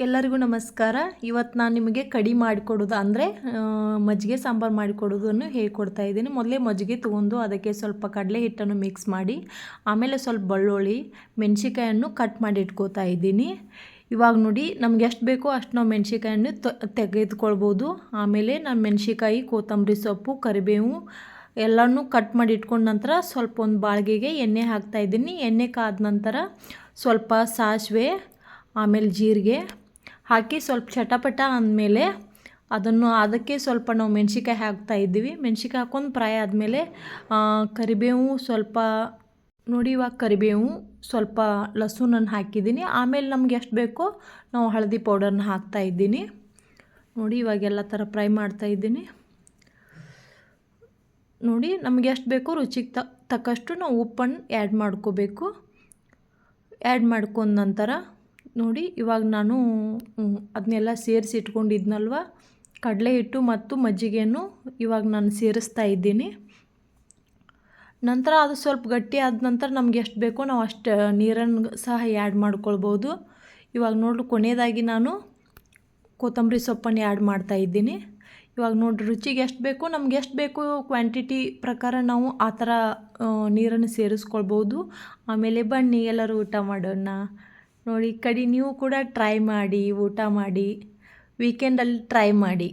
ಎಲ್ಲರಿಗೂ ನಮಸ್ಕಾರ. ಇವತ್ತು ನಾನು ನಿಮಗೆ ಕಡಿ ಮಾಡಿಕೊಡೋದು ಅಂದರೆ ಮಜ್ಜಿಗೆ ಸಾಂಬಾರು ಮಾಡಿಕೊಡೋದನ್ನು ಹೇಳ್ಕೊಡ್ತಾ ಇದ್ದೀನಿ. ಮೊದಲೇ ಮಜ್ಜಿಗೆ ತೊಗೊಂಡು ಅದಕ್ಕೆ ಸ್ವಲ್ಪ ಕಡಲೆ ಹಿಟ್ಟನ್ನು ಮಿಕ್ಸ್ ಮಾಡಿ ಆಮೇಲೆ ಸ್ವಲ್ಪ ಬೆಳ್ಳುಳ್ಳಿ ಮೆಣಸಿಕಾಯನ್ನು ಕಟ್ ಮಾಡಿ ಇಟ್ಕೋತಾ ಇದ್ದೀನಿ. ಇವಾಗ ನೋಡಿ ನಮ್ಗೆ ಎಷ್ಟು ಬೇಕೋ ಅಷ್ಟು ನಾವು ಮೆಣಸಿಕಾಯನ್ನು ತೆಗೆದುಕೊಳ್ಬೋದು. ಆಮೇಲೆ ನಾನು ಮೆಣಸಿಕಾಯಿ, ಕೊತ್ತಂಬರಿ ಸೊಪ್ಪು, ಕರಿಬೇವು ಎಲ್ಲನೂ ಕಟ್ ಮಾಡಿ ಇಟ್ಕೊಂಡ ನಂತರ ಸ್ವಲ್ಪ ಒಂದು ಬಾಳಿಗೆಗೆ ಎಣ್ಣೆ ಹಾಕ್ತಾಯಿದ್ದೀನಿ. ಎಣ್ಣೆ ಕಾದ ನಂತರ ಸ್ವಲ್ಪ ಸಾಸಿವೆ ಆಮೇಲೆ ಜೀರಿಗೆ ಹಾಕಿ ಸ್ವಲ್ಪ ಚಟಪಟ ಅಂದಮೇಲೆ ಅದಕ್ಕೆ ಸ್ವಲ್ಪ ನಾವು ಮೆಣಸಿಕಾಯಿ ಹಾಕ್ತಾಯಿದ್ದೀವಿ. ಮೆಣಸಿಕಾಯಿ ಹಾಕ್ಕೊಂಡು ಫ್ರೈ ಆದಮೇಲೆ ಕರಿಬೇವು ಸ್ವಲ್ಪ ನೋಡಿ, ಇವಾಗ ಕರಿಬೇವು ಸ್ವಲ್ಪ ಲಸೂನನ್ನು ಹಾಕಿದ್ದೀನಿ. ಆಮೇಲೆ ನಮ್ಗೆ ಎಷ್ಟು ಬೇಕೋ ನಾವು ಹಳದಿ ಪೌಡರ್ನ ಹಾಕ್ತಾಯಿದ್ದೀನಿ. ನೋಡಿ ಇವಾಗೆಲ್ಲ ಥರ ಫ್ರೈ ಮಾಡ್ತಾಯಿದ್ದೀನಿ. ನೋಡಿ ನಮಗೆ ಎಷ್ಟು ಬೇಕೋ ರುಚಿಗೆ ತಕ್ಕಷ್ಟು ನಾವು ಉಪ್ಪನ್ನು ಆ್ಯಡ್ ಮಾಡ್ಕೋಬೇಕು. ಆ್ಯಡ್ ಮಾಡ್ಕೊಂಡ ನಂತರ ನೋಡಿ ಇವಾಗ ನಾನು ಅದನ್ನೆಲ್ಲ ಸೇರಿಸಿ ಇಟ್ಕೊಂಡಿದ್ನಲ್ವ, ಕಡಲೆ ಹಿಟ್ಟು ಮತ್ತು ಮಜ್ಜಿಗೆಯನ್ನು ಇವಾಗ ನಾನು ಸೇರಿಸ್ತಾ ಇದ್ದೀನಿ. ನಂತರ ಅದು ಸ್ವಲ್ಪ ಗಟ್ಟಿ ಆದ ನಂತರ ನಮ್ಗೆ ಎಷ್ಟು ಬೇಕೋ ನಾವು ಅಷ್ಟು ನೀರನ್ನು ಸಹ ಆ್ಯಡ್ ಮಾಡ್ಕೊಳ್ಬೋದು. ಇವಾಗ ನೋಡ್ರಿ ಕೊನೆಯದಾಗಿ ನಾನು ಕೊತ್ತಂಬರಿ ಸೊಪ್ಪನ್ನು ಆ್ಯಡ್ ಮಾಡ್ತಾಯಿದ್ದೀನಿ. ಇವಾಗ ನೋಡಿರಿ ರುಚಿಗೆ ಎಷ್ಟು ಬೇಕೋ ನಮ್ಗೆ ಎಷ್ಟು ಬೇಕೋ ಕ್ವಾಂಟಿಟಿ ಪ್ರಕಾರ ನಾವು ಆ ಥರ ನೀರನ್ನು ಸೇರಿಸ್ಕೊಳ್ಬೋದು. ಆಮೇಲೆ ಬನ್ನಿ ಎಲ್ಲರೂ ಊಟ ಮಾಡೋಣ. ನೋಡಿ ಕಡಿ ನೀವು ಕೂಡ ಟ್ರೈ ಮಾಡಿ, ಊಟ ಮಾಡಿ, ವೀಕೆಂಡಲ್ಲಿ ಟ್ರೈ ಮಾಡಿ.